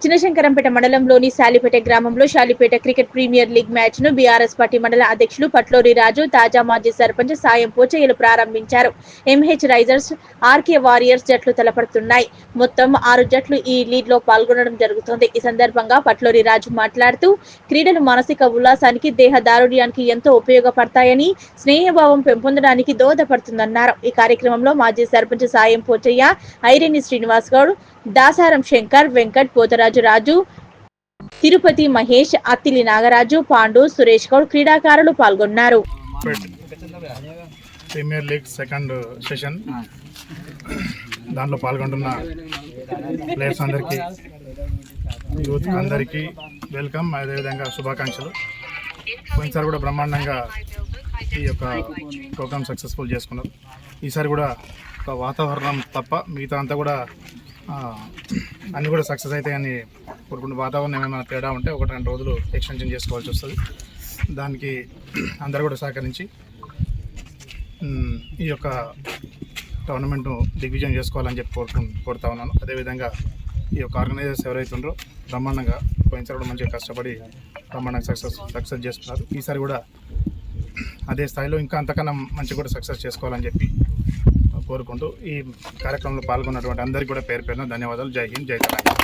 చినశంకరంపేట మండలంలోని శాలిపేట గ్రామంలో Salipeta cricket premier league match ను బీఆర్ఎస్ పార్టీ మండల అధ్యక్షులు పట్లూరి రాజు, తాజా మాజీ సర్పంచ్ సాయం పోచయ్యలు ప్రారంభించారు. ఎంహెచ్ రైజర్స్, ఆర్కే వారియర్స్ జట్లు తలపడుతున్నాయి. మొత్తం 6 జట్లు ఈ లీగ్ లో పాల్గొనడం జరుగుతోంది. ఈ సందర్భంగా పట్లూరి రాజు మాట్లాడుతూ, క్రీడలు మానసిక ఉల్లాసానికి, దేహ దారుఢ్యానికి ఎంతో ఉపయోగపడతాయని, స్నేహభావం పెంపొందడానికి దోహదపడుతుందన్నారు. ఈ కార్యక్రమంలో మాజీ సర్పంచ్ సాయం పోచయ్య, ఐరేని శ్రీనివాస్ గౌడ్, దాసారం శంకర్, వెంకట్, పోతరాజు రాజు, తిరుపతి మహేష్, అత్తిలి నాగరాజు, పాండు, సురేష్ గౌడ్ క్రీడాకారులు పాల్గొన్నారు. ప్రీమియర్ లీగ్ సెకండ్ సెషన్ దాంట్లో పాల్గొంటున్న ప్లేయర్స్ అందరికీ, యూత్ అందరికీ వెల్కమ్. అదేవిధంగా శుభాకాంక్షలు. పోయినసారి కూడా బ్రహ్మాండంగా ఈ యొక్క ప్రోగ్రామ్ సక్సెస్ఫుల్ చేసుకున్నారు. ఈసారి కూడా ఒక వాతావరణం తప్ప మిగతా అంతా కూడా అన్నీ కూడా సక్సెస్ అవుతాయని కోరుకుంటూ, వాతావరణం ఏమైనా తేడా ఉంటే 1-2 రోజులు ఎక్స్టెన్షన్ చేసుకోవాల్సి వస్తుంది. దానికి అందరూ కూడా సహకరించి ఈ యొక్క టోర్నమెంట్ను దిగ్విజయం చేసుకోవాలని చెప్పి కోరుతా ఉన్నాను. అదేవిధంగా ఈ యొక్క ఆర్గనైజర్స్ ఎవరైతే ఉన్నారో బ్రహ్మాండంగా పోయినసారి కూడా మంచిగా కష్టపడి బ్రహ్మాండంగా సక్సెస్ చేస్తున్నారు. ఈసారి కూడా అదే స్థాయిలో ఇంకా అంతకన్నా మంచిగా కూడా సక్సెస్ చేసుకోవాలని చెప్పి కోరుకుంటూ ఈ కార్యక్రమంలో పాల్గొన్నటువంటి అందరికీ కూడా పేరు పేరున ధన్యవాదాలు. జై హింద్, జై తెలంగాణ.